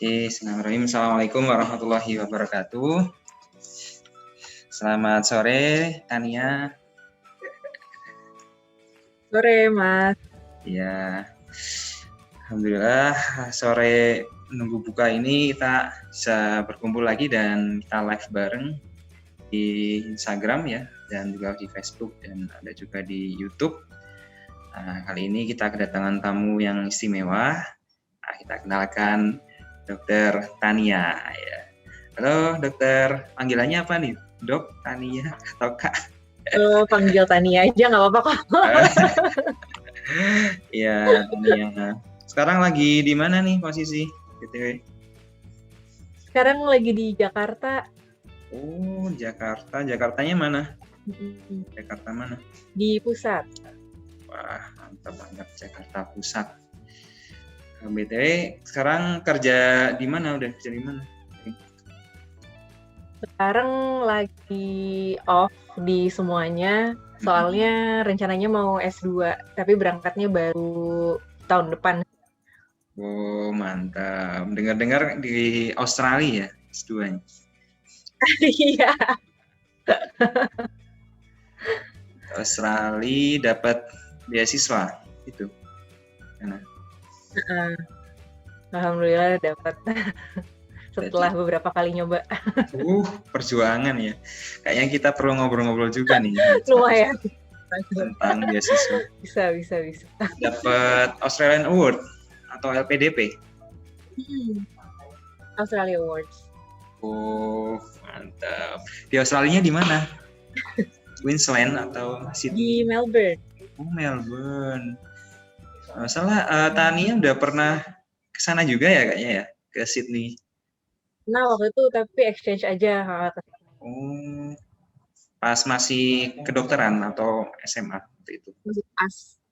Bismillahirrahmanirrahim. Assalamualaikum warahmatullahi wabarakatuh. Selamat sore, Tania. Sore, Mas. Ya, alhamdulillah sore menunggu buka ini kita bisa berkumpul lagi dan kita live bareng di Instagram ya, dan juga di Facebook dan ada juga di YouTube. Nah, kali ini kita kedatangan tamu yang istimewa. Nah, kita kenalkan Dokter Tania ya. Halo Dokter, panggilannya apa nih? Dok, Tania atau Kak? Panggil Tania aja nggak apa-apa kok. Iya, Tania. Sekarang lagi di mana nih posisi BTW? Sekarang lagi di Jakarta. Oh, Jakarta. Jakartanya mana? Jakarta mana? Di pusat. Wah, mantap banget Jakarta Pusat. BTW, sekarang kerja di mana? Udah kerja di mana? Sekarang lagi off di semuanya. Soalnya rencananya mau S2, tapi berangkatnya baru tahun depan. Oh, mantap. Dengar-dengar di Australia ya S2-nya. Iya. Australia dapat beasiswa itu. Nah, Alhamdulillah dapat. Setelah beberapa kali nyoba. Perjuangan ya. Kayaknya kita perlu ngobrol-ngobrol juga nih. Lumayan. Tentang beasiswa. Bisa. Dapat Australian Award atau LPDP? Australia Awards. Oh, mantap. Di Australia di mana? Queensland atau Sydney? Di Melbourne. Oh, Melbourne. Masalah Tania udah pernah ke sana juga ya kayaknya ya, ke Sydney. Nah, waktu itu tapi exchange aja. Oh, pas masih kedokteran atau SMA waktu itu? Masih as.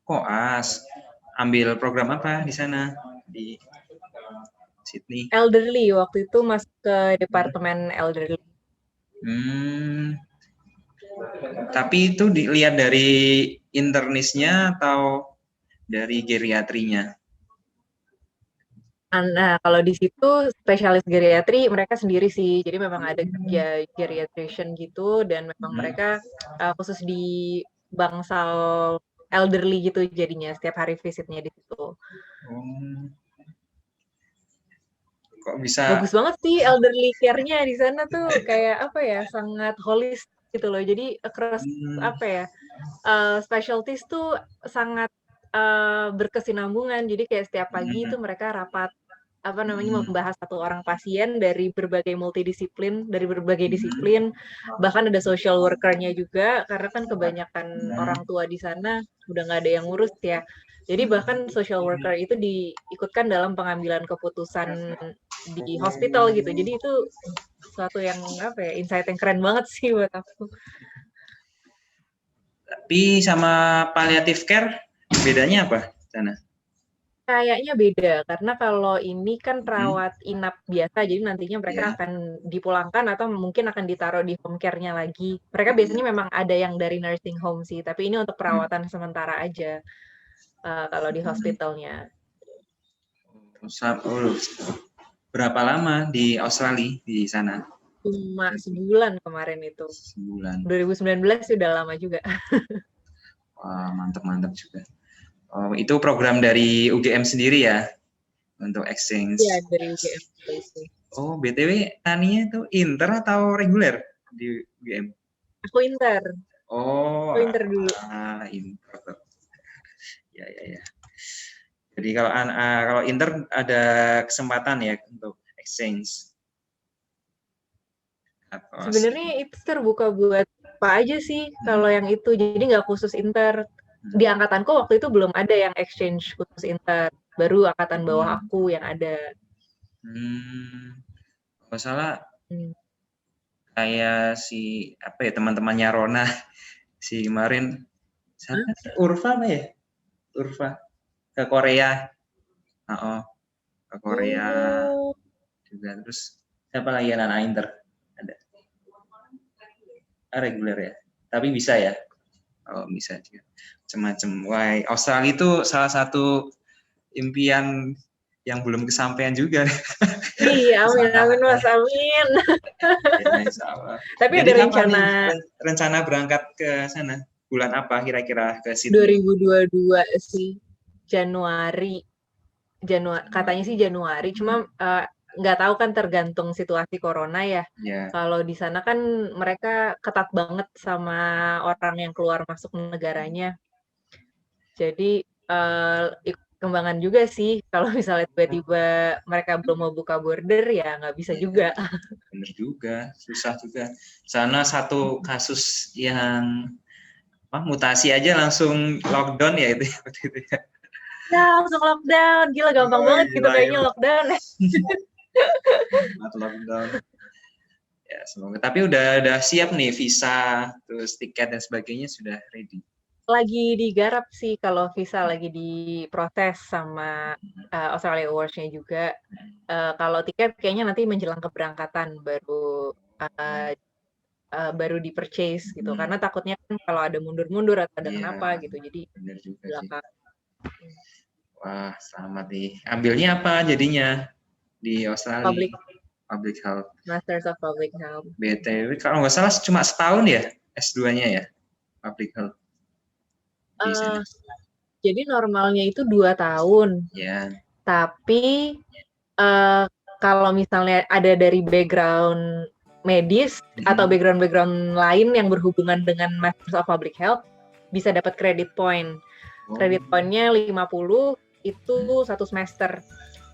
Koas. Ambil program apa di sana di Sydney? Elderly, waktu itu masuk ke departemen elderly. Tapi itu dilihat dari internisnya atau dari geriatrinya? Nah, kalau di situ spesialis geriatri mereka sendiri sih. Jadi memang ada geriatrician gitu, dan memang mereka khusus di bangsal elderly gitu jadinya setiap hari visitnya di situ. Kok bisa? Bagus banget sih elderly care-nya di sana tuh, kayak apa ya, sangat holistik gitu loh. Jadi across apa ya, specialties tuh sangat berkesinambungan. Jadi kayak setiap pagi itu mereka rapat membahas satu orang pasien dari berbagai multidisiplin, dari berbagai disiplin, bahkan ada social worker-nya juga, karena kan kebanyakan orang tua di sana udah nggak ada yang ngurus ya. Jadi bahkan social worker itu diikutkan dalam pengambilan keputusan di hospital gitu. Jadi itu suatu yang insight yang keren banget sih buat aku. Tapi sama palliative care bedanya apa sana? Kayaknya beda, karena kalau ini kan rawat inap biasa, jadi nantinya mereka akan dipulangkan atau mungkin akan ditaruh di home care-nya lagi. Mereka biasanya memang ada yang dari nursing home sih, tapi ini untuk perawatan sementara aja kalau di hospitalnya. Berapa lama di Australia di sana? Cuma sebulan kemarin itu. Sebulan. 2019 sudah lama juga. Wah, mantap juga. Oh, itu program dari UGM sendiri ya untuk exchange? Iya, dari UGM. Oh, BTW Tania itu inter atau reguler di UGM? Aku inter. Oh, aku inter dulu. Inter. Ya. Jadi kalau inter ada kesempatan ya untuk exchange. Sebenarnya itu terbuka buat apa aja sih kalau yang itu. Jadi nggak khusus inter. Di angkatanku waktu itu belum ada yang exchange khusus inter. Baru angkatan bawah aku yang ada. Kalau salah kayak si teman-temannya Rona si kemarin Urfa apa ya? Urfa ke Korea. Ke Korea juga. Terus siapa lagi anak inter? Ada. Reguler ya. Tapi bisa ya. Oh, bisa juga. Macam-macam. Wah, Australia itu salah satu impian yang belum kesampaian juga. Iya, amin Mas, amin. Ya, insya Allah. Tapi Jadi ada kapan nih rencana rencana berangkat ke sana? Bulan apa kira-kira ke Sydney? 2022 sih, Januari. Katanya sih Januari, cuma nggak tahu kan, tergantung situasi corona ya. Ya. Kalau di sana kan mereka ketat banget sama orang yang keluar masuk negaranya. Jadi ikut perkembangan juga sih. Kalau misalnya tiba-tiba mereka belum mau buka border, ya nggak bisa juga. Bener juga, susah juga. Sana satu kasus yang mutasi aja langsung lockdown ya itu waktu itu ya. Ya, langsung lockdown. Gila, gampang banget gitu Gila, kayaknya lockdown. lockdown. Ya, semoga. Tapi udah siap nih visa, terus tiket dan sebagainya sudah ready. Lagi digarap sih, kalau visa lagi diproses sama Australia Awards-nya juga. Kalau tiket kayaknya nanti menjelang keberangkatan baru di-purchase gitu. Karena takutnya kan kalau ada mundur-mundur atau ada kenapa gitu. Jadi bener juga belakang. sih. Wah, selamat nih. Ambilnya apa jadinya di Australia? Public Health. Masters of Public Health. BTW kalau nggak salah cuma setahun ya S2-nya ya, Public Health. Jadi normalnya itu 2 tahun. Ya. Tapi kalau misalnya ada dari background medis atau background lain yang berhubungan dengan Masters of Public Health, bisa dapat credit point. Credit point-nya 50, itu 1 semester.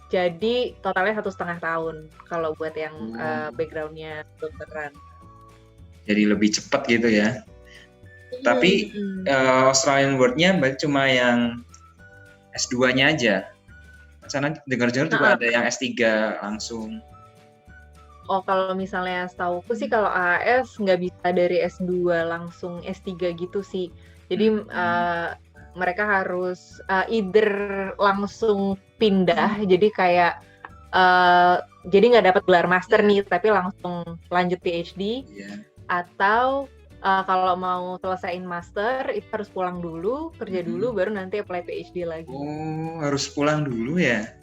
Jadi totalnya 1,5 tahun kalau buat yang background-nya kedokteran. Jadi lebih cepat gitu ya. Tapi Australian World-nya cuma yang S2-nya aja. Sana dengar-dengar juga ada yang S3 langsung. Oh, kalau misalnya setauku sih kalau AAS nggak bisa dari S2 langsung S3 gitu sih. Jadi mereka harus either langsung pindah, jadi kayak jadi nggak dapat gelar master nih, tapi langsung lanjut PhD. Atau kalau mau selesaiin master, itu harus pulang dulu, kerja dulu, baru nanti apply PhD lagi. Oh, harus pulang dulu ya?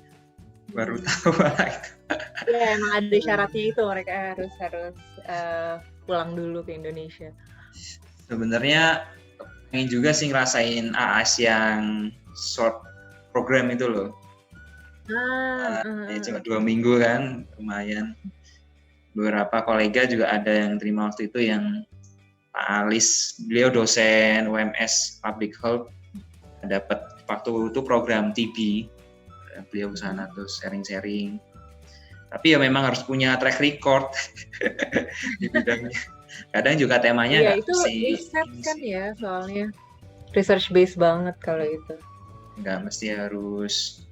Baru tahu lah. Ya, emang ada syaratnya itu, mereka harus pulang dulu ke Indonesia. Sebenarnya pengen juga sih ngerasain AAS yang short program itu loh. Ya cuma 2 minggu kan, lumayan. Beberapa kolega juga ada yang terima waktu itu, yang Pak Alis, beliau dosen UMS Public Health, dapat waktu itu program TB, beliau ke sana terus sharing-sharing. Tapi ya memang harus punya track record di bidangnya. Kadang juga temanya nggak itu riset kan ya, soalnya research based banget kalau itu. Nggak mesti harus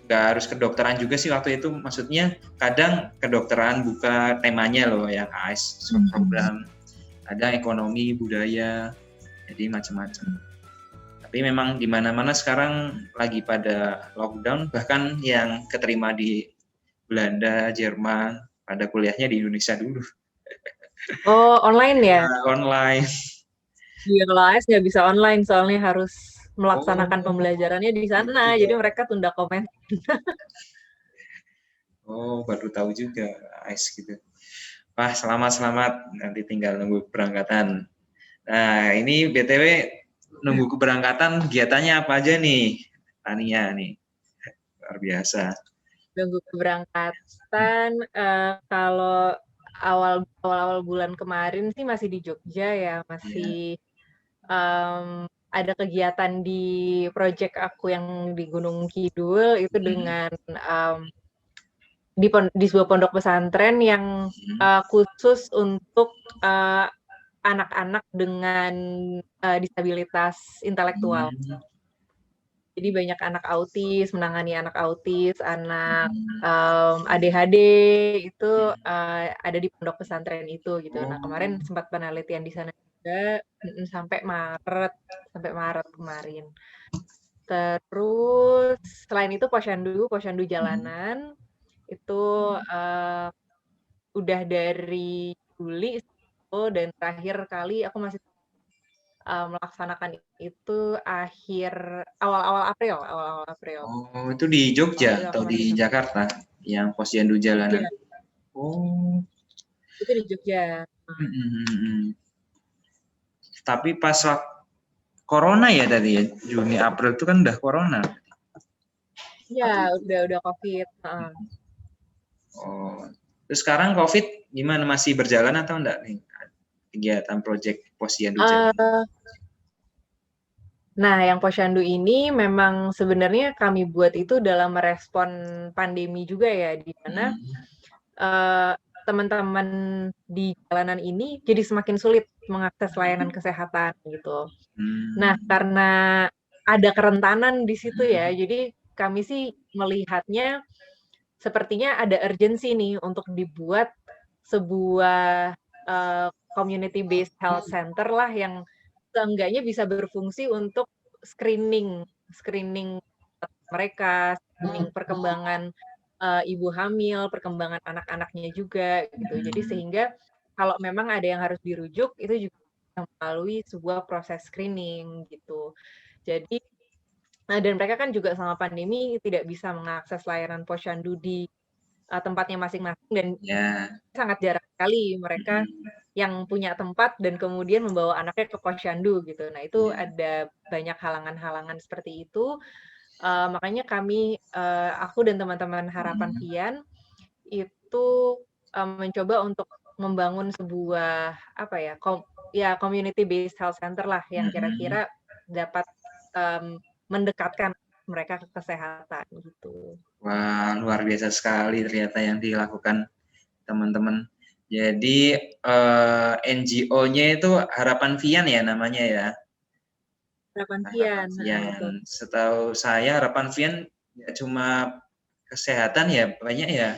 nggak harus kedokteran juga sih waktu itu. Maksudnya kadang kedokteran buka temanya loh yang AIS program. Ada ekonomi, budaya, jadi macam-macam. Tapi memang di mana-mana sekarang lagi pada lockdown, bahkan yang keterima di Belanda, Jerman, pada kuliahnya di Indonesia dulu. Oh, online ya? Online. Di LAS nggak bisa online, soalnya harus melaksanakan pembelajarannya di sana, jadi mereka tunda komen. Oh, baru tahu juga, AIS gitu. Wah, selamat. Nanti tinggal nunggu keberangkatan. Nah, ini BTW nunggu keberangkatan, kegiatannya apa aja nih, Tania nih? Luar biasa. Nunggu keberangkatan, kalau awal bulan kemarin sih masih di Jogja ya, masih ada kegiatan di project aku yang di Gunung Kidul, itu dengan di sebuah pondok pesantren yang khusus untuk anak-anak dengan disabilitas intelektual. Jadi banyak anak autis, menangani anak autis, anak ADHD itu ada di pondok pesantren itu gitu. Nah, kemarin sempat penelitian di sana juga sampai Maret kemarin. Terus selain itu posyandu jalanan itu udah dari Juli, dan terakhir kali aku masih melaksanakan itu awal-awal April Oh, itu di Jogja April atau di kemarin. Jakarta yang posyandu jalanan? Jogja, Oh, itu di Jogja. mm, mm, mm. Tapi pas corona ya tadi ya, Juni April itu kan udah corona. Ya, udah COVID. Oh, terus sekarang COVID gimana, masih berjalan atau enggak nih kegiatan proyek posyandu jalanan? Uh, nah, yang posyandu ini memang sebenarnya kami buat itu dalam merespon pandemi juga ya, di mana uh, teman-teman di jalanan ini jadi semakin sulit mengakses layanan kesehatan gitu. Nah, karena ada kerentanan di situ ya, jadi kami sih melihatnya sepertinya ada urgensi nih untuk dibuat sebuah community based health center lah yang seenggaknya bisa berfungsi untuk screening mereka, screening perkembangan ibu hamil, perkembangan anak-anaknya juga gitu. Jadi sehingga kalau memang ada yang harus dirujuk itu juga melalui sebuah proses screening gitu. Jadi dan mereka kan juga selama pandemi tidak bisa mengakses layanan posyandu di tempatnya masing-masing dan sangat jarang sekali mereka yang punya tempat dan kemudian membawa anaknya ke posyandu gitu. Nah, itu ada banyak halangan-halangan seperti itu. Makanya kami, aku dan teman-teman Harapan Vian itu mencoba untuk membangun sebuah community based health center lah yang kira-kira dapat mendekatkan mereka ke kesehatan gitu. Wah, luar biasa sekali ternyata yang dilakukan teman-teman. Jadi NGO-nya itu Harapan Vian ya namanya ya. Harapan Vian. Setahu saya Harapan Vian ya cuma kesehatan ya, banyak ya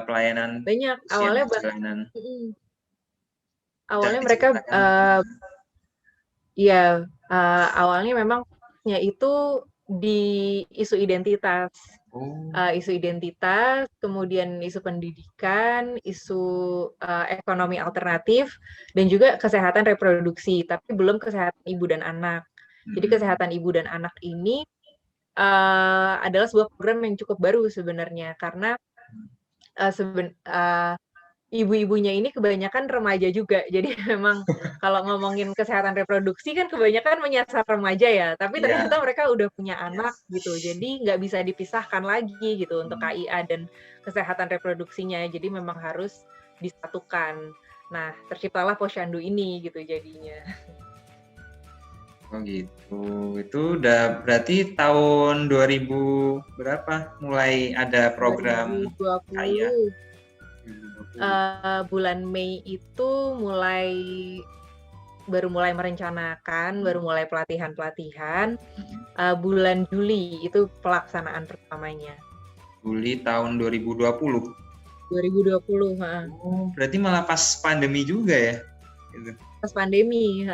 pelayanan. Banyak. Awalnya mereka awalnya memang itu di isu identitas. Isu identitas, kemudian isu pendidikan, isu ekonomi alternatif, dan juga kesehatan reproduksi, tapi belum kesehatan ibu dan anak. Jadi kesehatan ibu dan anak ini adalah sebuah program yang cukup baru sebenarnya, karena ibu-ibunya ini kebanyakan remaja juga. Jadi memang kalau ngomongin kesehatan reproduksi kan kebanyakan menyasar remaja ya. Tapi ternyata mereka udah punya anak gitu. Jadi nggak bisa dipisahkan lagi gitu untuk KIA dan kesehatan reproduksinya. Jadi memang harus disatukan. Nah, terciptalah posyandu ini gitu jadinya. Oh gitu. Itu udah berarti tahun 2000 berapa mulai ada program 2020. KIA? Bulan Mei itu baru mulai merencanakan, baru mulai pelatihan. Bulan Juli itu pelaksanaan pertamanya. Juli tahun 2020. 2020. Oh, berarti malah pas pandemi juga ya? Gitu. Pas pandemi.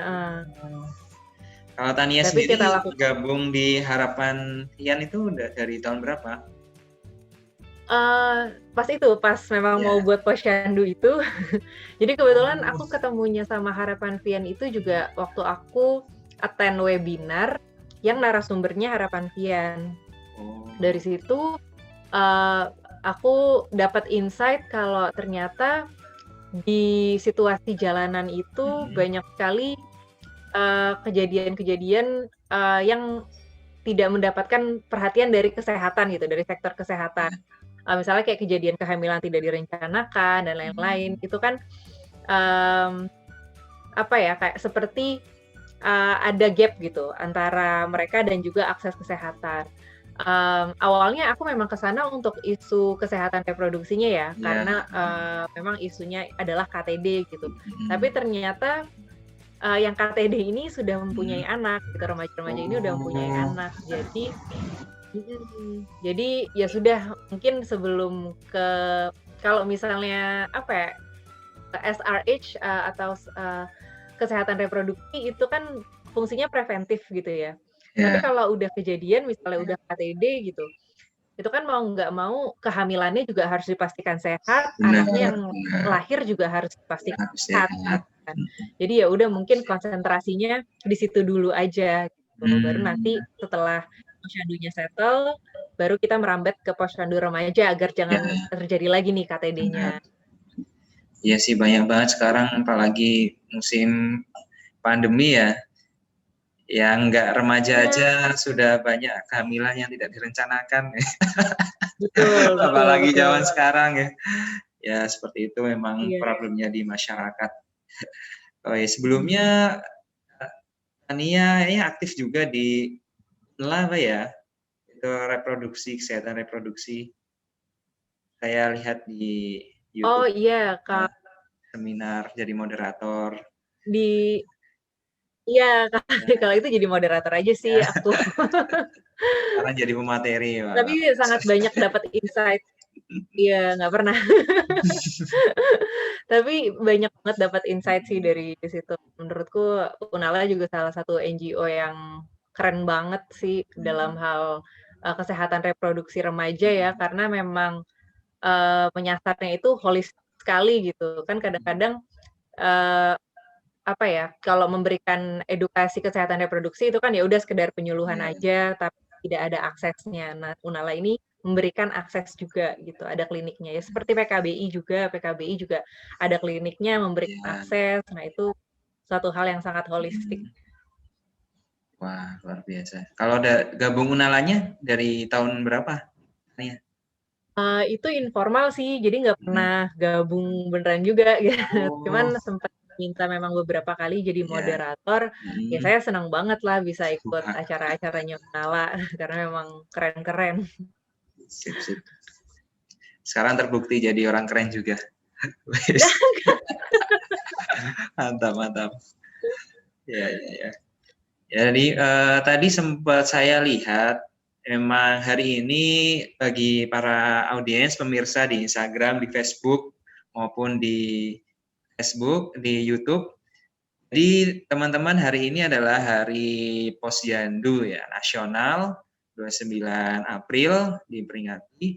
Kalau Tania sendiri gabung di Harapan Vian itu udah dari tahun berapa? Pas memang mau buat posyandu itu. Jadi kebetulan aku ketemunya sama Harapan Vian itu juga waktu aku attend webinar yang narasumbernya Harapan Vian. Dari situ aku dapat insight kalau ternyata di situasi jalanan itu banyak sekali kejadian-kejadian yang tidak mendapatkan perhatian dari kesehatan gitu, dari sektor kesehatan. Misalnya kayak kejadian kehamilan tidak direncanakan dan lain-lain, itu kan kayak seperti ada gap gitu antara mereka dan juga akses kesehatan. Awalnya aku memang ke sana untuk isu kesehatan reproduksinya ya, karena memang isunya adalah KTD gitu. Tapi ternyata yang KTD ini sudah mempunyai anak, gitu, remaja-remaja ini udah mempunyai anak. Jadi ya sudah, mungkin sebelum kalau misalnya SRH atau kesehatan reproduksi itu kan fungsinya preventif gitu ya. Tapi kalau udah kejadian misalnya udah KTD gitu, itu kan mau nggak mau kehamilannya juga harus dipastikan sehat, anaknya yang lahir juga harus dipastikan sehat. kan. Jadi ya udah mungkin konsentrasinya di situ dulu aja gitu. Baru nanti setelah posyandunya settle, baru kita merambat ke posyandu remaja agar jangan Ya, terjadi lagi nih benar. KTD-nya. Iya sih banyak banget sekarang apalagi musim pandemi ya. Yang nggak remaja aja sudah banyak kehamilan yang tidak direncanakan. Betul, betul, Apalagi betul. zaman sekarang ya. Ya seperti itu memang Iya. problemnya di masyarakat. Oh, ya, sebelumnya Tania ini aktif juga di apa ya? Itu reproduksi, kesehatan reproduksi. Saya lihat di Oh YouTube iya, Kak. seminar jadi moderator. Iya, kalau itu jadi moderator aja sih aku. Sekarang jadi pemateri. Tapi sangat banyak dapat insight. Iya, nggak pernah. Tapi banyak banget dapat insight sih dari situ. Menurutku Unala juga salah satu NGO yang keren banget sih dalam hal kesehatan reproduksi remaja ya, karena memang menyasarnya itu holistik sekali gitu. Kan kadang-kadang apa ya, kalau memberikan edukasi kesehatan reproduksi itu kan ya udah sekedar penyuluhan aja, tapi tidak ada aksesnya. Nah, Unala ini memberikan akses juga gitu, ada kliniknya ya. Seperti PKBI juga ada kliniknya memberikan akses. Nah, itu suatu hal yang sangat holistik. Wah, luar biasa. Kalau ada gabung Unalanya dari tahun berapa? Itu informal sih, jadi nggak pernah gabung beneran juga gitu. Cuman sempat minta memang beberapa kali jadi moderator. Ya saya senang banget lah bisa ikut acara-acaranya Unala karena memang keren-keren. Sip, sip. Sekarang terbukti jadi orang keren juga. Mantap, mantap. Ya, ya, ya. Jadi tadi sempat saya lihat memang hari ini bagi para audiens pemirsa di Instagram, di Facebook maupun di YouTube. Jadi teman-teman hari ini adalah Hari Posyandu ya nasional 29 April diperingati.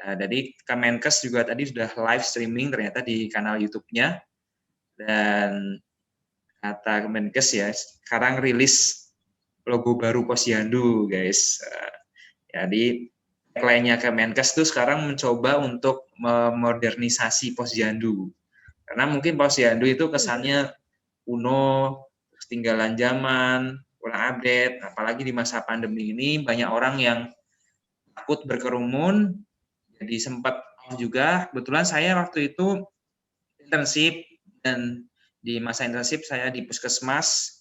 Ya, jadi Kemenkes juga tadi sudah live streaming ternyata di kanal YouTube-nya dan kata Kemenkes ya sekarang rilis logo baru Posyandu guys. Jadi tagline-nya Kemenkes itu sekarang mencoba untuk memodernisasi Posyandu. Karena mungkin Posyandu itu kesannya kuno, ketinggalan zaman, kurang update. Apalagi di masa pandemi ini banyak orang yang takut berkerumun, jadi sempat juga. Kebetulan saya waktu itu internship dan di masa internship saya di puskesmas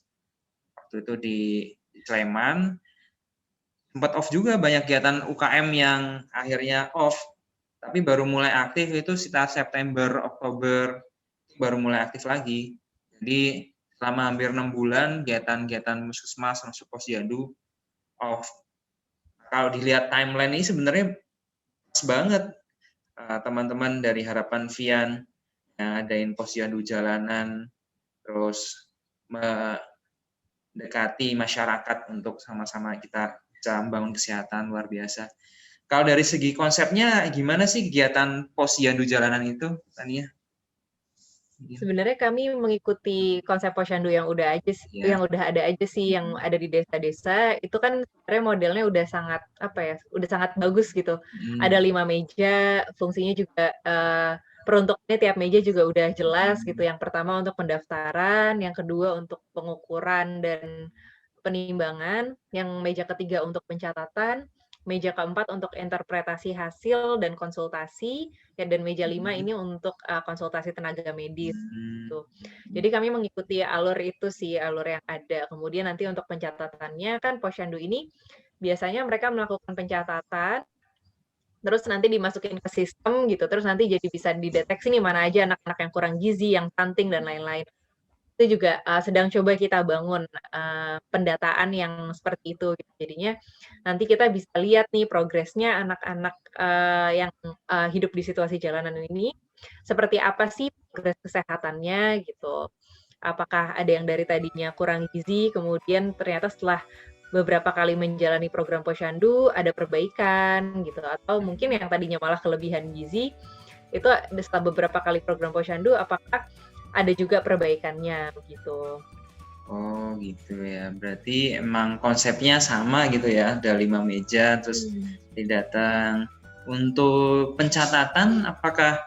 waktu itu di Sleman sempat off juga banyak kegiatan UKM yang akhirnya off tapi baru mulai aktif itu sekitar September Oktober baru mulai aktif lagi jadi selama hampir 6 bulan kegiatan puskesmas masuk posyandu off kalau dilihat timeline ini sebenarnya pas banget teman-teman dari Harapan Vian yang adain posyandu jalanan terus mendekati masyarakat untuk sama-sama kita bisa membangun kesehatan luar biasa. Kalau dari segi konsepnya gimana sih kegiatan posyandu jalanan itu, Tania? Sebenarnya kami mengikuti konsep posyandu yang udah ada aja sih yang ada di desa-desa. Itu kan sebenarnya modelnya udah sangat udah sangat bagus gitu. Ada 5 meja, fungsinya juga peruntukannya tiap meja juga udah jelas gitu. Yang pertama untuk pendaftaran, yang kedua untuk pengukuran dan penimbangan, yang meja ketiga untuk pencatatan, meja keempat untuk interpretasi hasil dan konsultasi, dan meja 5 ini untuk konsultasi tenaga medis. Gitu. Jadi kami mengikuti alur itu sih, alur yang ada. Kemudian nanti untuk pencatatannya kan posyandu ini biasanya mereka melakukan pencatatan, terus nanti dimasukin ke sistem gitu, terus nanti jadi bisa dideteksi nih mana aja anak-anak yang kurang gizi, yang stunting, dan lain-lain. Itu juga sedang coba kita bangun pendataan yang seperti itu. Jadinya nanti kita bisa lihat nih progresnya anak-anak yang hidup di situasi jalanan ini, seperti apa sih progres kesehatannya gitu. Apakah ada yang dari tadinya kurang gizi, kemudian ternyata setelah beberapa kali menjalani program posyandu ada perbaikan gitu, atau mungkin yang tadinya malah kelebihan gizi, itu setelah beberapa kali program posyandu apakah ada juga perbaikannya begitu. Oh gitu ya, berarti emang konsepnya sama gitu ya, ada 5 meja terus datang. Untuk pencatatan apakah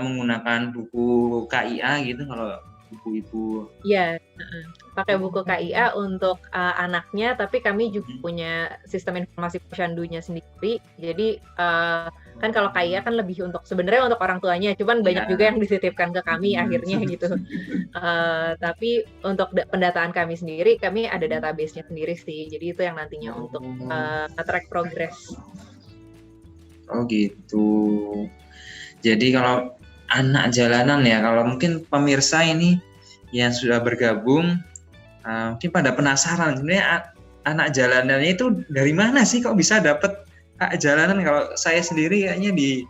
menggunakan buku KIA gitu kalau ibu-ibu? Iya, pakai buku KIA untuk anaknya, tapi kami juga punya sistem informasi posyandunya sendiri. Jadi kan kalau KIA kan lebih untuk sebenarnya untuk orang tuanya, cuman banyak juga yang dititipkan ke kami akhirnya gitu. Tapi untuk pendataan kami sendiri, kami ada database-nya sendiri sih. Jadi itu yang nantinya untuk track progress. Oh gitu. Jadi kalau anak jalanan ya, kalau mungkin pemirsa ini yang sudah bergabung mungkin pada penasaran sebenarnya anak jalanannya itu dari mana sih kok bisa dapat jalanan. Kalau saya sendiri kayaknya di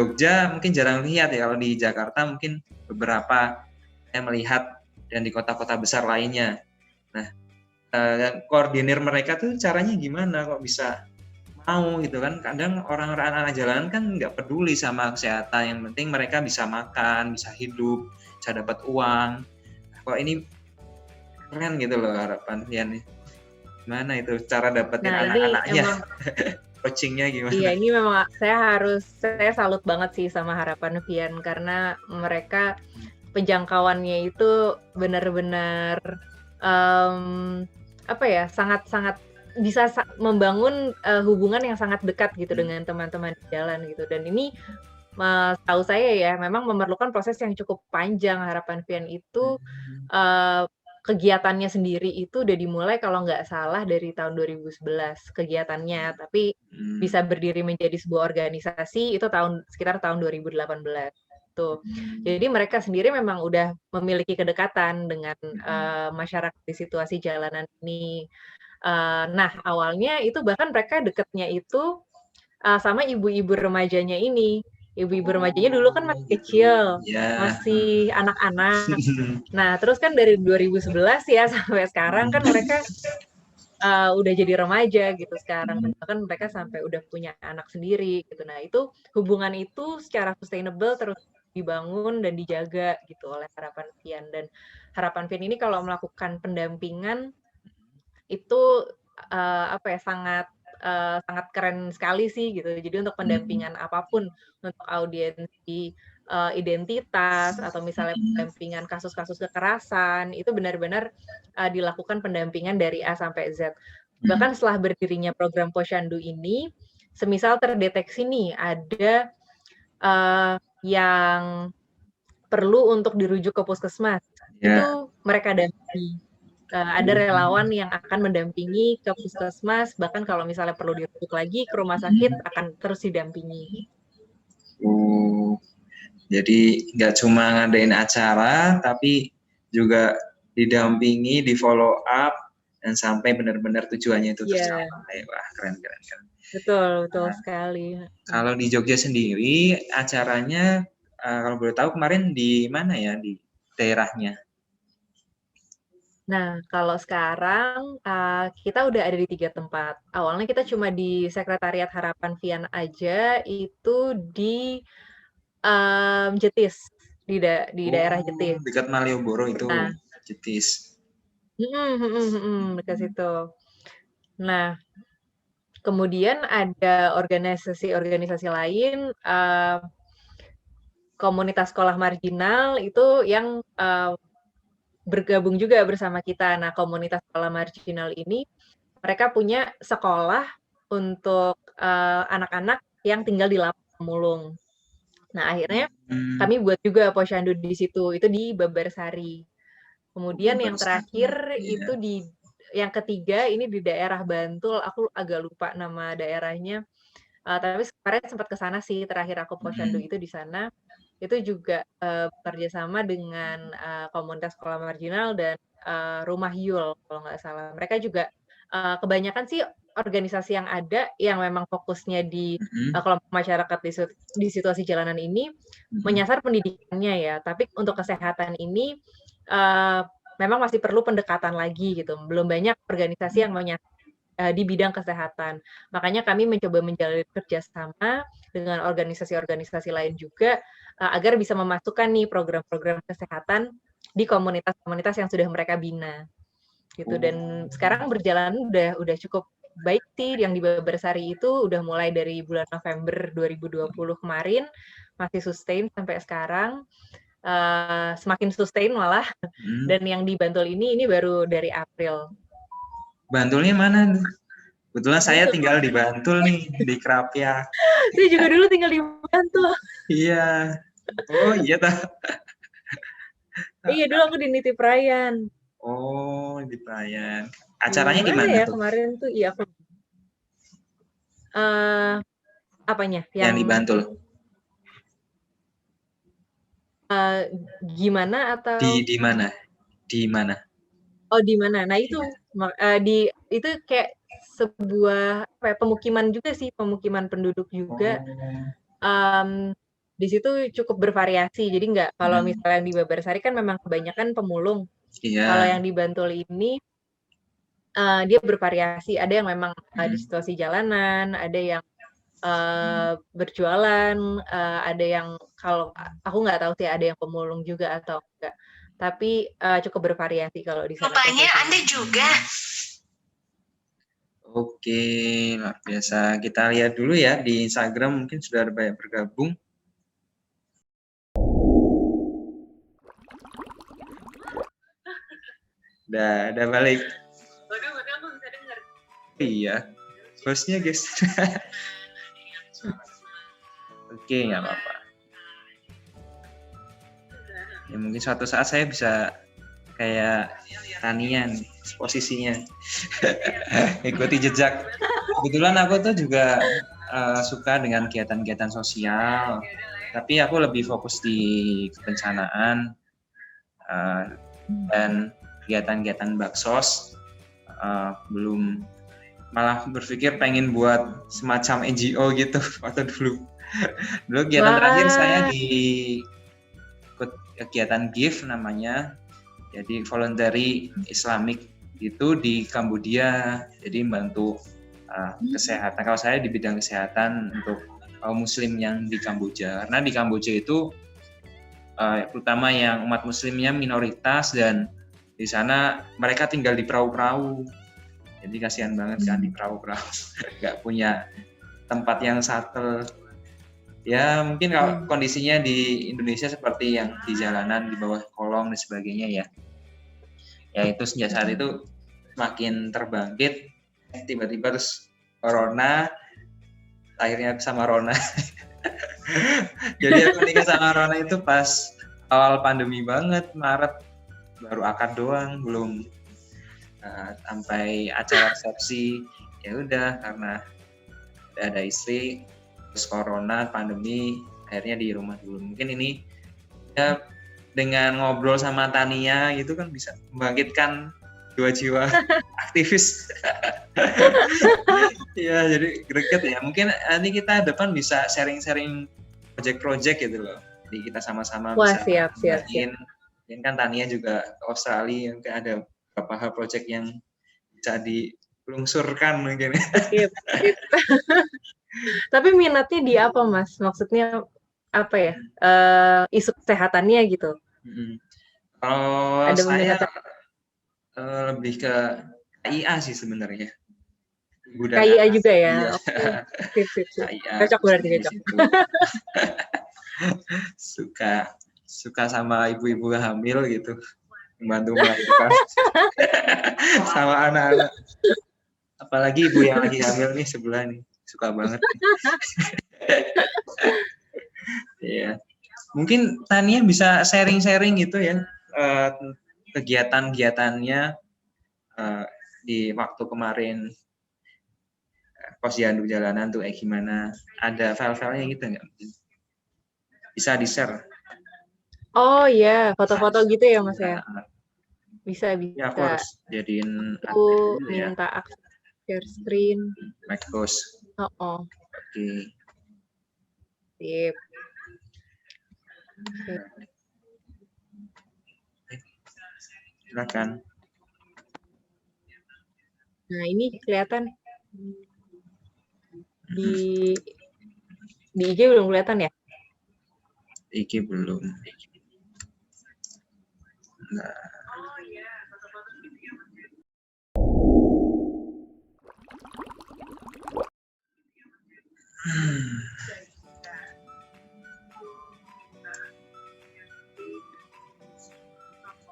Jogja mungkin jarang lihat ya, kalau di Jakarta mungkin beberapa saya melihat dan di kota-kota besar lainnya. Nah, koordinir mereka tuh caranya gimana kok bisa mau gitu kan. Kadang orang-orang anak jalanan kan nggak peduli sama kesehatan, yang penting mereka bisa makan, bisa hidup, bisa dapat uang. Kok ini keren gitu loh Harapan Fian nih. Gimana itu cara dapetin anak-anaknya? Coachingnya gimana? Iya, ini memang saya salut banget sih sama Harapan Fian, karena mereka penjangkauannya itu benar-benar sangat-sangat bisa membangun hubungan yang sangat dekat gitu dengan teman-teman di jalan gitu. Dan ini tahu saya ya memang memerlukan proses yang cukup panjang. Harapan Fian itu kegiatannya sendiri itu udah dimulai kalau nggak salah dari tahun 2011 kegiatannya, tapi bisa berdiri menjadi sebuah organisasi itu sekitar tahun 2018 tuh. Jadi mereka sendiri memang udah memiliki kedekatan dengan masyarakat di situasi jalanan ini. Nah, awalnya itu bahkan mereka deketnya itu sama ibu-ibu remajanya ini. Ibu-ibu remajanya dulu kan masih kecil, masih anak-anak. Nah, terus kan dari 2011 ya sampai sekarang kan mereka udah jadi remaja gitu sekarang. Bahkan mereka sampai udah punya anak sendiri gitu. Nah, itu hubungan itu secara sustainable terus dibangun dan dijaga gitu oleh Harapan Fian. Dan Harapan Fian ini kalau melakukan pendampingan itu sangat keren sekali sih gitu. Jadi untuk pendampingan apapun, untuk audiensi identitas atau misalnya pendampingan kasus-kasus kekerasan, itu benar-benar dilakukan pendampingan dari A sampai Z. Bahkan setelah berdirinya program Posyandu ini, semisal terdeteksi nih ada yang perlu untuk dirujuk ke puskesmas, itu mereka dampingi. Ada relawan yang akan mendampingi ke puskesmas, bahkan kalau misalnya perlu dirujuk lagi ke rumah sakit akan terus didampingi. Jadi nggak cuma ngadain acara, tapi juga didampingi, di follow up, dan sampai benar-benar tujuannya itu tercapai. Wah, keren. Betul sekali. Kalau di Jogja sendiri, acaranya kalau boleh tahu kemarin di mana ya, di daerahnya? Nah, kalau sekarang kita udah ada di 3 tempat. Awalnya kita cuma di Sekretariat Harapan Fian aja, itu di Jetis, di daerah Jetis. Dekat Malioboro itu, Jetis. Dekat situ. Nah, kemudian ada organisasi-organisasi lain, komunitas sekolah marginal itu yang bergabung juga bersama kita. Nah, komunitas sekolah marginal ini mereka punya sekolah untuk anak-anak yang tinggal di lapangan pemulung. Nah, akhirnya kami buat juga posyandu di situ, itu di Babarsari. Kemudian yang terakhir itu yang ketiga ini di daerah Bantul, aku agak lupa nama daerahnya. Tapi kemarin sempat ke sana sih, terakhir aku posyandu itu di sana. Itu juga bekerjasama dengan komunitas sekolah marginal dan Rumah Yul kalau nggak salah. Mereka juga kebanyakan sih organisasi yang ada yang memang fokusnya di kelompok masyarakat di situasi jalanan ini menyasar pendidikannya ya. Tapi untuk kesehatan ini memang masih perlu pendekatan lagi gitu. Belum banyak organisasi yang menyasar di bidang kesehatan. Makanya kami mencoba menjalin kerjasama dengan organisasi-organisasi lain juga, agar bisa memasukkan nih program-program kesehatan di komunitas-komunitas yang sudah mereka bina, gitu. Dan sekarang berjalan udah cukup baik sih, yang di Babarsari itu udah mulai dari bulan November 2020 kemarin, masih sustain sampai sekarang, semakin sustain malah, dan yang di Bantul ini baru dari April. Bantulnya mana? Kebetulan saya tinggal di Bantul nih, di Krapyak. Saya juga dulu tinggal di Bantul. Iya. Oh iya tak. Iya, dulu aku di Nitip Ryan. Oh, di Prayan. Acaranya di Mana mana ya tuh? kemarin tuh? Iya, aku apanya? Yang di Bantul. Gimana atau Di mana? Di mana? oh di mana? Nah itu Iya. itu kayak sebuah apa ya, pemukiman juga sih, pemukiman penduduk juga. Oh. Di situ cukup bervariasi. Jadi nggak, kalau misalnya yang di Babarsari kan memang kebanyakan pemulung. Kalau Iya. yang di Bantul ini dia bervariasi. Ada yang memang di situasi jalanan, ada yang berjualan, ada yang, kalau aku nggak tahu sih ada yang pemulung juga atau enggak. Tapi cukup bervariasi kalau di sana. Rupanya Anda juga. Oke, luar biasa. Kita lihat dulu ya di Instagram, mungkin sudah ada banyak bergabung. Udah balik. Waduh, aku bisa dengar. Iya, hostnya guys. Oke, nggak apa-apa. Ya mungkin suatu saat saya bisa kayak Tania nih, posisinya. Ikuti jejak. Kebetulan aku tuh juga suka dengan kegiatan-kegiatan sosial, tapi aku lebih fokus di kebencanaan dan kegiatan-kegiatan baksos. Belum, malah berpikir pengen buat semacam NGO gitu waktu dulu. Dulu kegiatan terakhir saya di ikut kegiatan GIF namanya, jadi voluntary Islamic itu di Kamboja, jadi membantu kesehatan. Kalau saya di bidang kesehatan untuk kaum muslim yang di Kamboja, karena di Kamboja itu terutama yang umat muslimnya minoritas, dan di sana mereka tinggal di perahu-perahu, jadi kasihan banget kan di perahu-perahu, nggak punya tempat yang shuttle. Ya mungkin kalau kondisinya di Indonesia seperti yang di jalanan di bawah kolong dan sebagainya ya. Ya itu sejak saat itu makin terbangkit, tiba-tiba terus Corona, akhirnya sama Rona. Jadi aku nikah sama Rona itu pas awal pandemi banget, Maret, baru akad doang, belum sampai acara resepsi. Ya udah, karena ada istri, terus Corona, pandemi, akhirnya di rumah dulu. Mungkin ini ya dengan ngobrol sama Tania gitu kan bisa membangkitkan jiwa-jiwa aktivis. Ya jadi greget ya. Mungkin nanti kita depan bisa sharing-sharing project-project gitu loh. Jadi kita sama-sama bisa siap. Mungkin kan Tania juga ke Australia, mungkin ada beberapa hal project yang bisa dilungsurkan mungkin. Sip. Tapi minatnya di apa, Mas? Maksudnya apa ya? Isu kesehatannya gitu. Kalau Ada saya minatnya? lebih ke KIA sih sebenarnya. KIA juga ya. Iya. Sip. KIA. Cocok berarti, cocok. Suka sama ibu-ibu hamil gitu, membantu melahirkan sama anak-anak. Apalagi ibu yang lagi hamil nih sebelah nih, suka banget. Iya. Mungkin Tania bisa sharing-sharing gitu ya, kegiatan-kegiatannya di waktu kemarin posyandu jalanan tuh gimana? Ada file-filenya gitu nggak? Bisa di-share. Oh iya, foto-foto gitu ya, Mas ya? Bisa. Ya aku harus jadiin Aku dulu ya. minta akses share screen. Make host. Oke. Sip. Silakan. Nah, ini kelihatan di IG belum kelihatan ya? IG belum. Nah.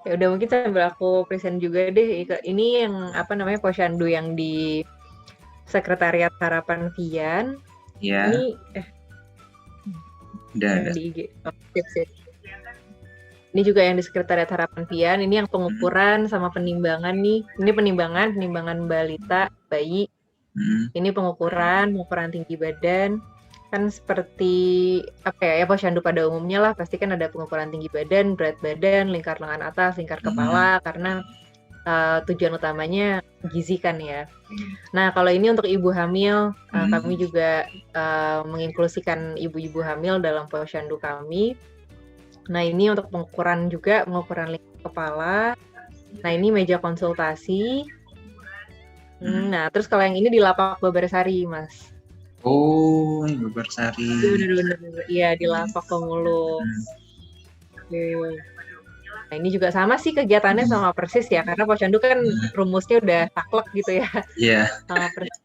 Ya udah mungkin sambil aku present juga deh. Ini yang apa namanya Posyandu yang di Sekretariat Harapan Vian. Ya. Ini udah yang di IG. Oh, sip. Ini juga yang di Sekretariat Harapan Vian. Ini yang pengukuran sama penimbangan nih. Ini penimbangan balita, bayi. Ini pengukuran tinggi badan. Kan seperti apa ya Posyandu pada umumnya lah, pasti kan ada pengukuran tinggi badan, berat badan, lingkar lengan atas, lingkar kepala, karena tujuan utamanya gizi kan ya. Nah, kalau ini untuk ibu hamil, kami juga menginklusikan ibu-ibu hamil dalam Posyandu kami. Nah, ini untuk pengukuran lingkar kepala. Nah, ini meja konsultasi. Nah, terus kalau yang ini di lapak Babarsari, Mas. Oh, Babarsari. Bener-bener. Iya, di lapak pemulung. Nah, ini juga sama sih kegiatannya sama persis ya, karena Posyandu kan rumusnya udah saklek gitu ya. Iya. Sama persis.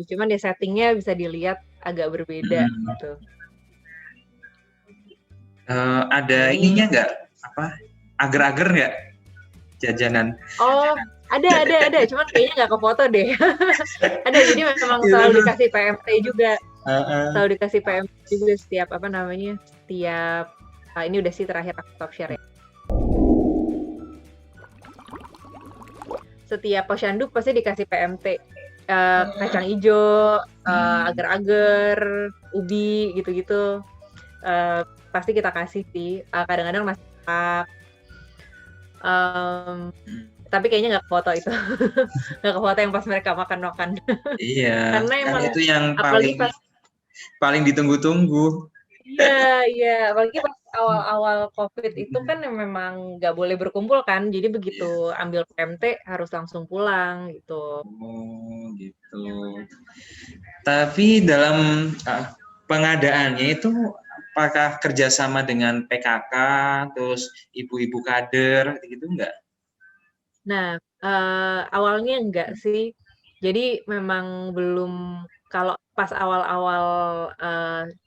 Cuman ya settingnya bisa dilihat agak berbeda gitu. Ada ininya nggak? Apa? Agar-agar nggak? Jajanan? Oh, ada. Cuman kayaknya nggak kefoto deh. Ada, jadi memang selalu dikasih PMT juga. Selalu dikasih PMT juga setiap ini udah sih terakhir aku top share ya. Setiap Posyandu pasti dikasih PMT. Kacang hijau, agar-agar, ubi gitu-gitu. Pasti kita kasih sih. Kadang-kadang masak. Tapi kayaknya nggak foto itu. Nggak ke foto yang pas mereka makan. Iya. Karena emang itu yang paling ditunggu-tunggu. Iya. Apalagi pas awal-awal COVID itu kan memang nggak boleh berkumpul kan. Jadi begitu ambil PMT harus langsung pulang gitu. Oh, gitu. Tapi dalam pengadaannya itu apakah kerjasama dengan PKK, terus ibu-ibu kader, gitu enggak? Nah, awalnya enggak sih. Jadi memang belum, kalau pas awal-awal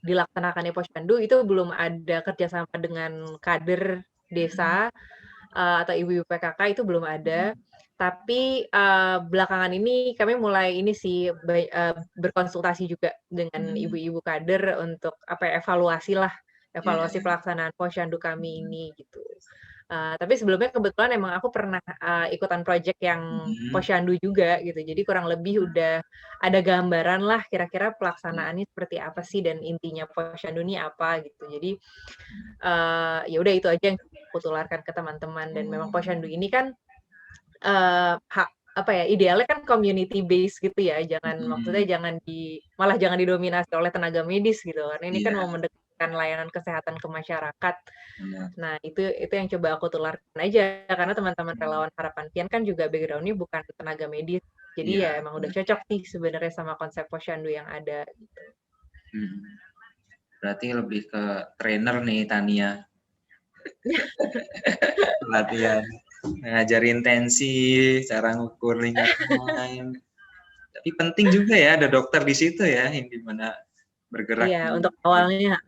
dilaksanakannya Posyandu itu belum ada kerjasama dengan kader desa atau ibu-ibu PKK, itu belum ada. Tapi belakangan ini kami mulai ini sih berkonsultasi juga dengan ibu-ibu kader untuk evaluasi pelaksanaan Posyandu kami ini gitu. Tapi sebelumnya kebetulan emang aku pernah ikutan project yang Posyandu juga gitu. Jadi kurang lebih udah ada gambaran lah kira-kira pelaksanaannya seperti apa sih dan intinya Posyandu ini apa gitu. Jadi ya udah itu aja yang aku tularkan ke teman-teman. Dan memang Posyandu ini kan idealnya kan community based gitu ya. Maksudnya malah jangan didominasi oleh tenaga medis gitu. Karena ini kan mau mendekatkan layanan kesehatan ke masyarakat. Nah, itu yang coba aku tularkan aja, karena teman-teman relawan Harapan Vian kan juga background-nya bukan tenaga medis. Jadi ya emang udah cocok sih sebenarnya sama konsep Posyandu yang ada gitu. Berarti lebih ke trainer nih Tania. Latihan ngajari intensi, cara ngukur lingkaran. Tapi penting juga ya ada dokter di situ ya, yang dimana bergerak. Iya, untuk awalnya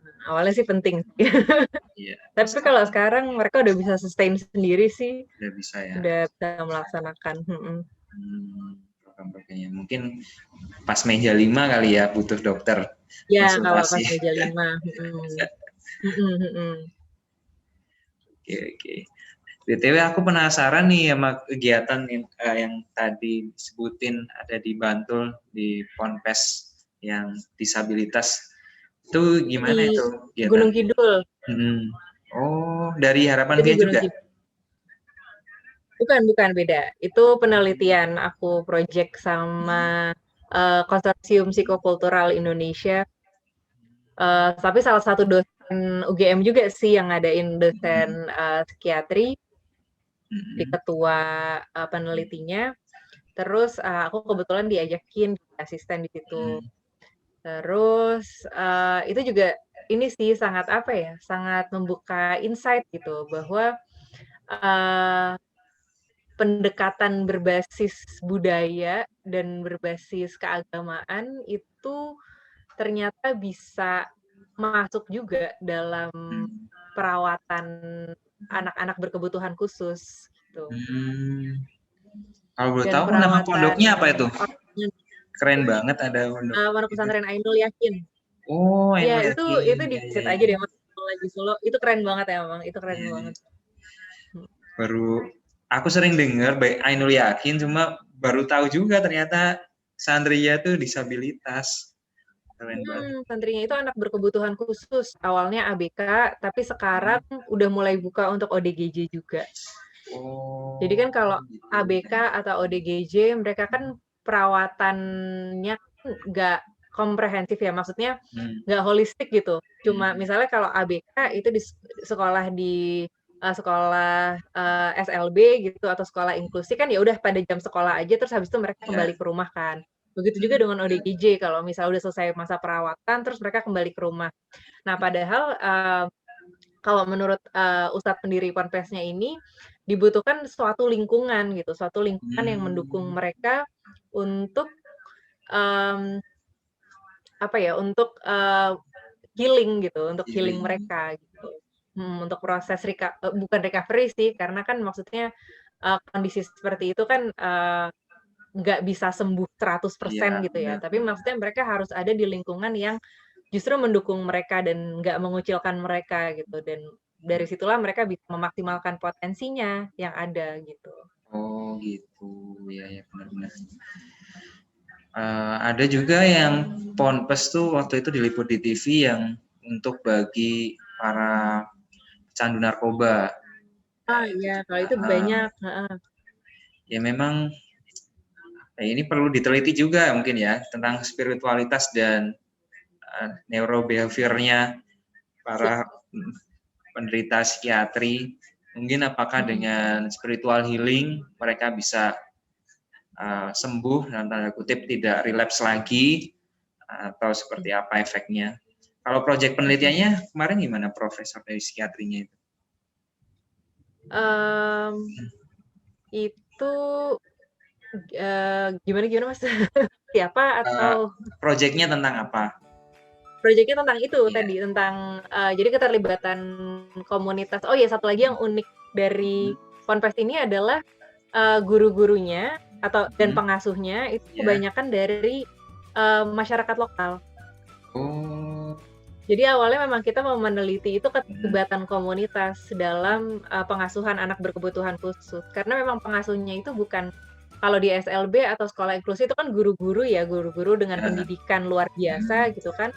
sih penting. Iya. Tapi kalau sekarang mereka udah bisa sustain sendiri sih. Udah bisa ya. Udah bisa melaksanakan. Program-programnya. Mungkin pas meja 5 kali ya butuh dokter. Ya, kalau pas meja 5. Oke. BTW aku penasaran nih sama kegiatan yang tadi disebutin ada di Bantul, di Ponpes yang disabilitas. Itu gimana di itu? Gunung Kidul. Oh, dari Harapan Vian juga? Bukan, beda. Itu penelitian aku project sama Konsorsium Psikokultural Indonesia. Tapi salah satu dosen UGM juga sih yang ngadain, dosen psikiatri di ketua penelitinya. Terus aku kebetulan diajakin jadi asisten di situ. Terus itu juga ini sih sangat apa ya, sangat membuka insight gitu bahwa pendekatan berbasis budaya dan berbasis keagamaan itu ternyata bisa masuk juga dalam perawatan anak-anak berkebutuhan khusus gitu. Kalau boleh Dan tahu nama perawatan pondoknya apa itu? orang Keren banget ada pondok Pondok itu. Pesantren Ainul Yakin. Oh, Ya Ainul itu Yakin. di Ya, ya, visit ya. aja deh Mas kalau lagi Solo. Itu keren banget ya, Bang. Itu keren Ya, ya. banget. Baru aku sering dengar baik Ainul Yakin, cuma baru tahu juga ternyata Sandria tuh disabilitas. Keren banget. Santrinya itu anak berkebutuhan khusus. Awalnya ABK, tapi sekarang udah mulai buka untuk ODGJ juga. Jadi Oh, kan kalau gitu. ABK atau ODGJ, mereka kan perawatannya nggak komprehensif ya, maksudnya nggak holistik gitu. Cuma misalnya kalau ABK itu di sekolah sekolah SLB gitu atau sekolah inklusi kan ya udah pada jam sekolah aja terus habis itu mereka Ya. kembali ke rumah kan. Begitu juga dengan ODGJ kalau misalnya udah selesai masa perawatan terus mereka kembali ke rumah. Nah, padahal kalau menurut Ustadz pendiri Ponpesnya ini dibutuhkan suatu lingkungan gitu, suatu lingkungan yang mendukung mereka untuk um, apa ya, untuk healing gitu, untuk healing Healing. mereka gitu. Untuk proses bukan recovery sih, karena kan maksudnya kondisi seperti itu kan nggak bisa sembuh 100% Iya, gitu ya. benar. Tapi maksudnya mereka harus ada di lingkungan yang justru mendukung mereka dan nggak mengucilkan mereka gitu. Dan dari situlah mereka bisa memaksimalkan potensinya yang ada gitu. Oh, gitu. Ya, ya, benar-benar. Ada juga yang Ponpes tuh waktu itu diliput di TV yang untuk bagi para pecandu narkoba. Ah iya, kalau itu Uh, banyak. ya memang ini perlu diteliti juga mungkin ya tentang spiritualitas dan neurobehaviornya para penderita psikiatri. Mungkin apakah dengan spiritual healing mereka bisa sembuh dalam tanda kutip, tidak relapse lagi, atau seperti apa efeknya. Kalau proyek penelitiannya kemarin gimana profesor dari psikiatrinya itu? Itu gimana Mas? Siapa atau Proyeknya tentang apa? proyeknya tentang itu Ya. tadi, tentang jadi keterlibatan komunitas. Oh iya, satu lagi yang unik dari Ponpes ini adalah guru-gurunya dan pengasuhnya itu Ya. kebanyakan dari masyarakat lokal. Oh. Jadi awalnya memang kita mau meneliti itu keterlibatan komunitas dalam pengasuhan anak berkebutuhan khusus. Karena memang pengasuhnya itu bukan, kalau di SLB atau sekolah inklusi itu kan guru-guru ya, guru-guru dengan pendidikan luar biasa gitu kan.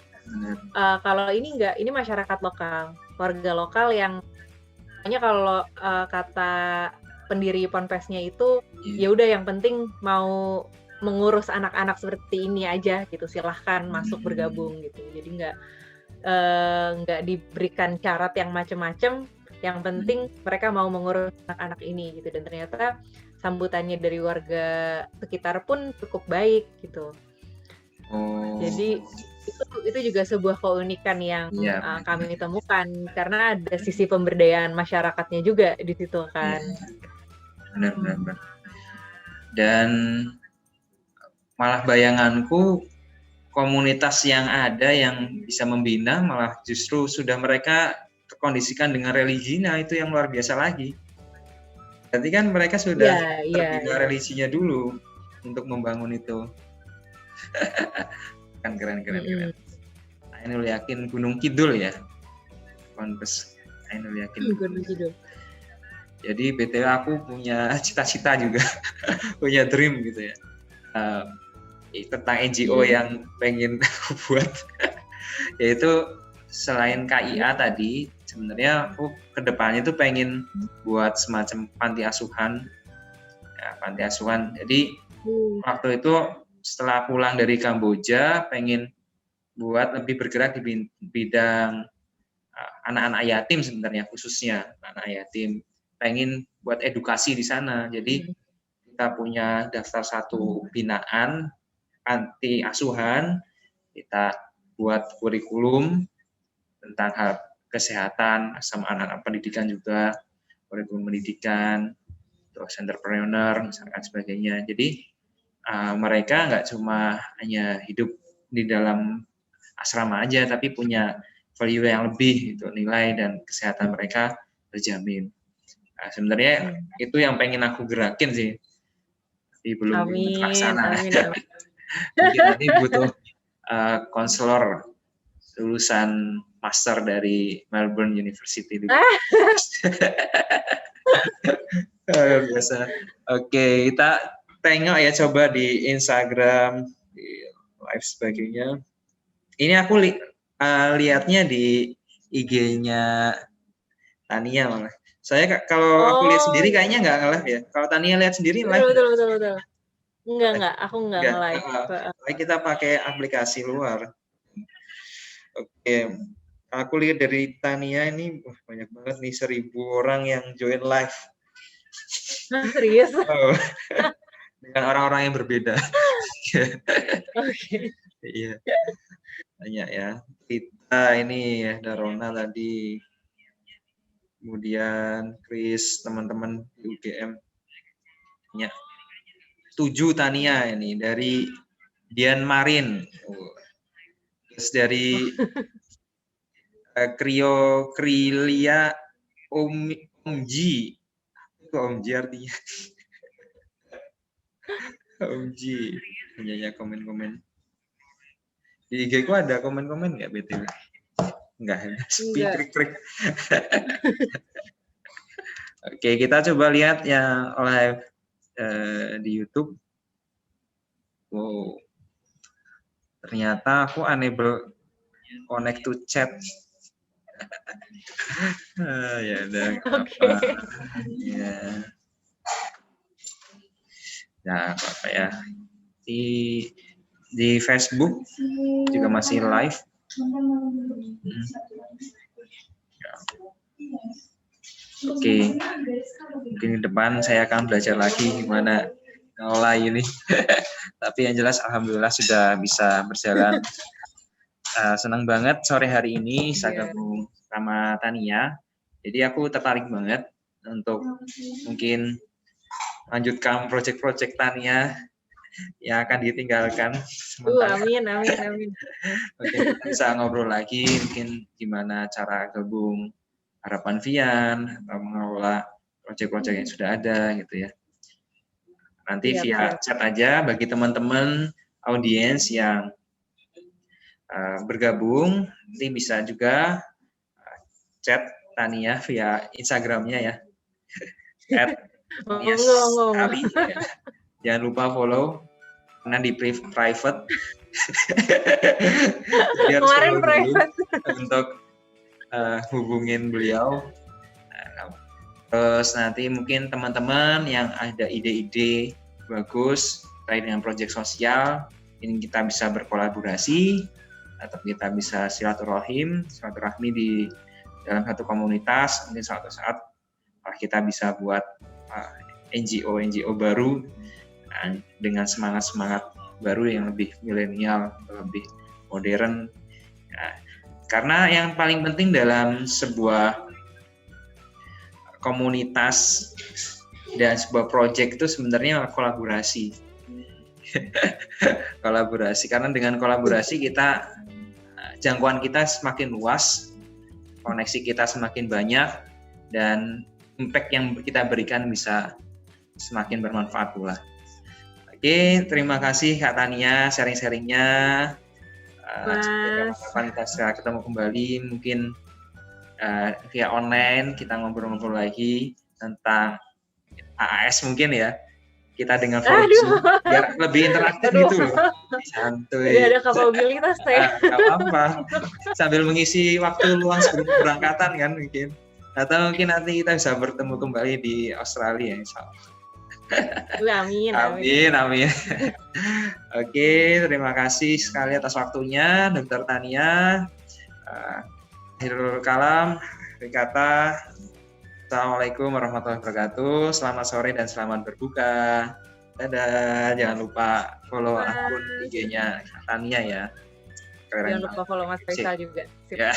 Kalau ini enggak, ini masyarakat lokal, warga lokal yang hanya kalau kata pendiri Ponpesnya itu ya udah yang penting mau mengurus anak-anak seperti ini aja gitu, silahkan masuk bergabung gitu. Jadi nggak diberikan syarat yang macam-macam, yang penting mereka mau mengurus anak-anak ini gitu. Dan ternyata sambutannya dari warga sekitar pun cukup baik gitu. Jadi itu juga sebuah keunikan yang kami temukan karena ada sisi pemberdayaan masyarakatnya juga di situ kan. Benar. Dan malah bayanganku komunitas yang ada yang bisa membina malah justru sudah mereka terkondisikan dengan religinya, itu yang luar biasa lagi. Berarti kan mereka sudah terbina religinya dulu untuk membangun itu. Kan keren. Ainul Yakin Gunung Kidul ya. Ponpes Ainul Yakin Gunung Kidul. Jadi BTW aku punya cita-cita juga, punya dream gitu ya. Tentang NGO yang pengen aku buat, yaitu selain KIA tadi, sebenarnya aku kedepannya tuh pengen buat semacam panti asuhan. Jadi waktu itu setelah pulang dari Kamboja, pengen buat lebih bergerak di bidang anak-anak yatim sebenarnya, khususnya anak yatim. Pengen buat edukasi di sana. Jadi kita kita punya daftar satu binaan anti asuhan, kita buat kurikulum tentang hal kesehatan sama anak-anak pendidikan juga, kurikulum pendidikan, terus entrepreneur misalkan sebagainya. Jadi mereka nggak cuma hanya hidup di dalam asrama aja, tapi punya value yang lebih, gitu, nilai dan kesehatan mereka terjamin. Nah, sebenarnya itu yang pengen aku gerakin sih, tapi belum terlaksana. Mungkin nanti butuh konselor lulusan master dari Melbourne University. Biasa. Oke, kita tengok ya, coba di Instagram, di live sebagainya. Ini aku lihatnya di IG-nya Tania malah. Saya kalau aku lihat sendiri kayaknya nggak nge-live ya. Kalau Tania lihat sendiri live. Betul. Enggak, aku enggak nge-live. Kita pakai aplikasi luar. Oke. Aku lihat dari Tania ini banyak banget nih, 1.000 orang yang join live. Serius? Oh. Dengan orang-orang yang berbeda. Oke. Iya. Banyak ya. Kita ini ada Rona tadi. Kemudian Chris, teman-teman di UGM. Ya. 7 Tania ini dari Dian Marin. Terus dari Krilia Omji. Itu Omji artinya. Omji. Hanya komen-komen. Di IG ku ada komen-komen nggak BTW? Enggak, sepi krik-krik. Oke, kita coba lihat yang live di YouTube. Wow. Ternyata aku unable connect to chat. Ya udah, apa? Ya. Nah, apa ya? Di Facebook juga masih live. Ya. Oke, mungkin di depan saya akan belajar lagi gimana ngolah ini. Tapi yang jelas alhamdulillah sudah bisa berjalan. Senang banget sore hari ini bisa gabung sama Tania. Jadi aku tertarik banget untuk mungkin lanjutkan proyek-proyek Tania yang akan ditinggalkan sementara. Amin. Mungkin kita bisa ngobrol lagi mungkin gimana cara gabung Harapan Vian atau mengelola proyek-proyek yang sudah ada gitu ya. Nanti via chat aja bagi teman-teman audiens yang bergabung, nanti bisa juga chat Tania via Instagramnya ya. @tania_sekali. Jangan lupa follow karena di private. Jadi harus kemarin follow private dulu untuk hubungin beliau. Terus nanti mungkin teman-teman yang ada ide-ide bagus terkait dengan proyek sosial, ini kita bisa berkolaborasi atau kita bisa silaturahmi di dalam satu komunitas. Mungkin suatu saat kita bisa buat NGO baru dengan semangat baru yang lebih milenial, lebih modern. Nah, karena yang paling penting dalam sebuah komunitas dan sebuah proyek itu sebenarnya kolaborasi. Kolaborasi, karena dengan kolaborasi kita jangkauan kita semakin luas, koneksi kita semakin banyak, dan impact yang kita berikan bisa semakin bermanfaat pula. Oke, terima kasih Kak Tania sharing-sharingnya. Kapan kita bisa ketemu kembali, mungkin via online kita ngobrol-ngobrol lagi tentang AAS mungkin ya. Kita dengan Zoom biar lebih interaktif gitu loh. Santuy. Ada kapabilitas saya. Gak apa-apa. Sambil mengisi waktu luang sebelum keberangkatan kan mungkin. Atau mungkin nanti kita bisa bertemu kembali di Australia insyaallah. Amin. Oke, terima kasih sekali atas waktunya Dr. Tania. Akhirul kalam, berkata Assalamualaikum warahmatullahi wabarakatuh. Selamat sore dan selamat berbuka. Dadah, jangan lupa follow akun Bye. IG-nya Tania ya. Keren Jangan lupa banget. follow Mas Sip. Faisal juga. Sip. Ya.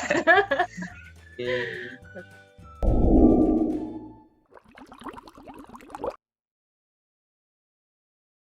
Oke.